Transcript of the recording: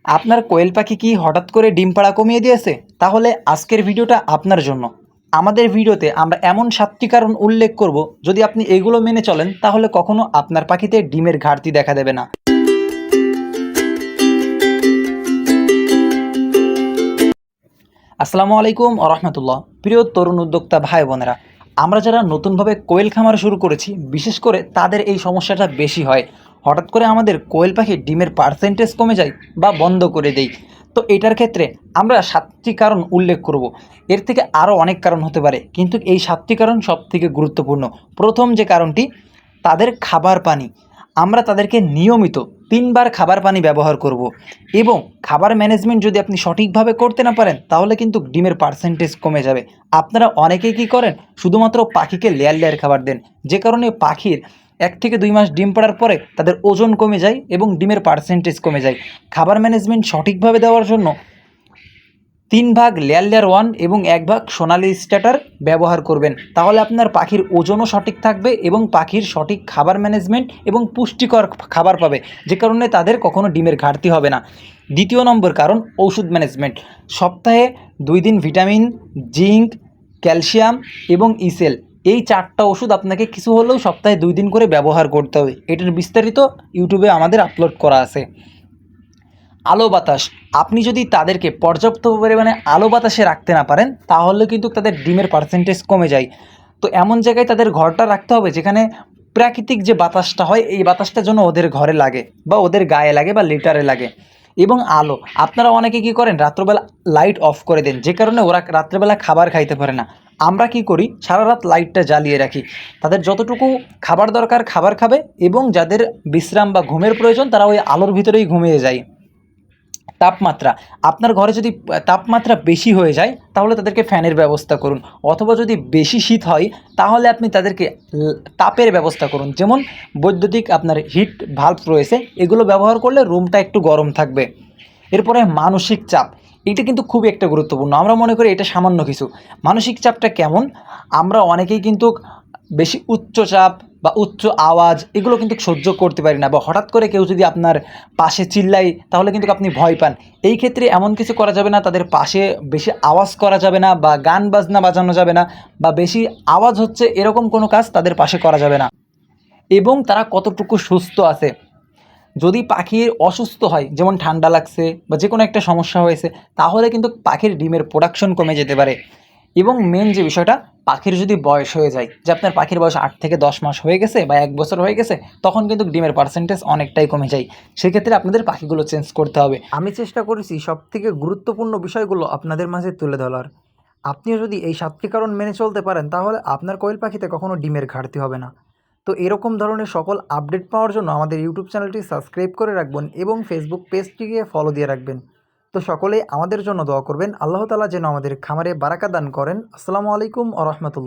আপনার কোয়েল পাখি কি হঠাৎ করে ডিম পাড়া কমিয়ে দিয়েছে? তাহলে আজকের ভিডিওটা আপনার জন্য। আমাদের ভিডিওতে আমরা এমন ৭টি কারণ উল্লেখ করব, যদি আপনি এগুলো মেনে চলেন তাহলে কখনো আপনার পাখিতে ডিমের ঘাটতি দেখা দেবে না। আসসালামু আলাইকুম ওয়া রাহমাতুল্লাহ। প্রিয় তরুণ উদ্যোক্তা ভাই বোনেরা, আমরা যারা নতুনভাবে কোয়েল খামার শুরু করেছি, বিশেষ করে তাদের এই সমস্যাটা বেশি হয়। হঠাৎ করে আমাদের কোয়েল পাখির ডিমের পার্সেন্টেজ কমে যায় বা বন্ধ করে দেই। তো এটার ক্ষেত্রে আমরা ৭টি কারণ উল্লেখ করব। এর থেকে আরও অনেক কারণ হতে পারে, কিন্তু এই ৭টি কারণ সবথেকে গুরুত্বপূর্ণ। প্রথম যে কারণটি, তাদের খাবার পানি। আমরা তাদেরকে নিয়মিত ৩ বার খাবার পানি ব্যবহার করব এবং খাবার ম্যানেজমেন্ট যদি আপনি সঠিকভাবে করতে না পারেন তাহলে কিন্তু ডিমের পার্সেন্টেজ কমে যাবে। আপনারা অনেকেই কী করেন, শুধুমাত্র পাখিকে লেয়ার লেয়ার খাবার দেন, যে কারণে পাখির ১ থেকে ২ মাস ডিম পাড়ার পরে তাদের ওজন কমে যায় এবং ডিমের পার্সেন্টেজ কমে যায়। খাবার ম্যানেজমেন্ট সঠিকভাবে দেওয়ার জন্য ৩ ভাগ লেয়ার লেয়ার 1 এবং ১ ভাগ সোনালি স্ট্যাটার ব্যবহার করবেন। তাহলে আপনার পাখির ওজনও সঠিক থাকবে এবং পাখির সঠিক খাবার ম্যানেজমেন্ট এবং পুষ্টিকর খাবার পাবে, যে কারণে তাদের কখনো ডিমের ঘাটতি হবে না। দ্বিতীয় নম্বর কারণ, ওষুধ ম্যানেজমেন্ট। সপ্তাহে ২ দিন ভিটামিন, জিঙ্ক, ক্যালসিয়াম এবং ইসেল, এই ৪টা ওষুধ আপনাকে কিছু হলেও সপ্তাহে ২ দিন করে ব্যবহার করতে হবে। এটার বিস্তারিত ইউটিউবে আমাদের আপলোড করা আছে। আলো বাতাস, আপনি যদি তাদেরকে পর্যাপ্ত পরিমাণে আলো বাতাসে রাখতে না পারেন তাহলে কিন্তু তাদের ডিমের পার্সেন্টেজ কমে যায়। তো এমন জায়গায় তাদের ঘরটা রাখতে হবে যেখানে প্রাকৃতিক যে বাতাসটা হয় এই বাতাসটা যেন ওদের ঘরে লাগে বা ওদের গায়ে লাগে বা লিটারে লাগে। এবং আলো, আপনারা অনেকে কী করেন, রাত্রবেলা লাইট অফ করে দেন, যে কারণে ওরা রাত্রেবেলা খাবার খাইতে পারে না। আমরা কি করি, সারা রাত লাইটটা জ্বালিয়ে রাখি। তাদের যতটুকু খাবার দরকার খাবার খাবে এবং যাদের বিশ্রাম বা ঘুমের প্রয়োজন তারা ওই আলোর ভিতরেই ঘুমিয়ে যায়। তাপমাত্রা, আপনার ঘরে যদি তাপমাত্রা বেশি হয়ে যায় তাহলে তাদেরকে ফ্যানের ব্যবস্থা করুন, অথবা যদি বেশি শীত হয় তাহলে আপনি তাদেরকে তাপের ব্যবস্থা করুন। যেমন বৈদ্যুতিক আপনার হিট ভাল্ব রয়েছে, এগুলো ব্যবহার করলে রুমটা একটু গরম থাকবে। এরপরে মানসিক চাপ, এটা কিন্তু খুবই একটা গুরুত্বপূর্ণ। আমরা মনে করি এটা সামান্য কিছু। মানসিক চাপটা কেমন, আমরা অনেকেই কিন্তু বেশি উচ্চ চাপ বা উচ্চ আওয়াজ এগুলো কিন্তু সহ্য করতে পারি না, বা হঠাৎ করে কেউ যদি আপনার পাশে চিল্লায় তাহলে কিন্তু আপনি ভয় পান। এই ক্ষেত্রে এমন কিছু করা যাবে না, তাদের পাশে বেশি আওয়াজ করা যাবে না বা গান বাজনা বাজানো যাবে না, বা বেশি আওয়াজ হচ্ছে এরকম কোনো কাজ তাদের পাশে করা যাবে না। এবং তারা কতটুকু সুস্থ আছে, যদি পাখির অসুস্থ হয়, যেমন ঠান্ডা লাগছে বা যে কোনো একটা সমস্যা হয়েছে, তাহলে কিন্তু পাখির ডিমের প্রোডাকশন কমে যেতে পারে। এবং মেন যে বিষয়টা, পাখির যদি বয়স হয়ে যায়, যে আপনার পাখির বয়স ৮ থেকে ১০ মাস হয়ে গেছে বা ১ বছর হয়ে গেছে, তখন কিন্তু ডিমের পার্সেন্টেজ অনেকটাই কমে যায়। সেক্ষেত্রে আপনাদের পাখিগুলো চেঞ্জ করতে হবে। আমি চেষ্টা করেছি সবথেকে গুরুত্বপূর্ণ বিষয়গুলো আপনাদের মাঝে তুলে ধরার। আপনিও যদি এই ৭টি কারণ মেনে চলতে পারেন তাহলে আপনার কোয়েল পাখিতে কখনো ডিমের ঘাটতি হবে না। তো এরকম ধরনের সকল আপডেট পাওয়ার জন্য আমাদের ইউটিউব চ্যানেলটি সাবস্ক্রাইব করে রাখবেন এবং ফেসবুক পেজটিকে ফলো দিয়ে রাখবেন। তো সকলেই আমাদের জন্য দোয়া করবেন, আল্লাহ তাআলা যেন আমাদের খামারে বারাকা দান করেন। আসসালামু আলাইকুম ওয়া রাহমাতুল্লাহ।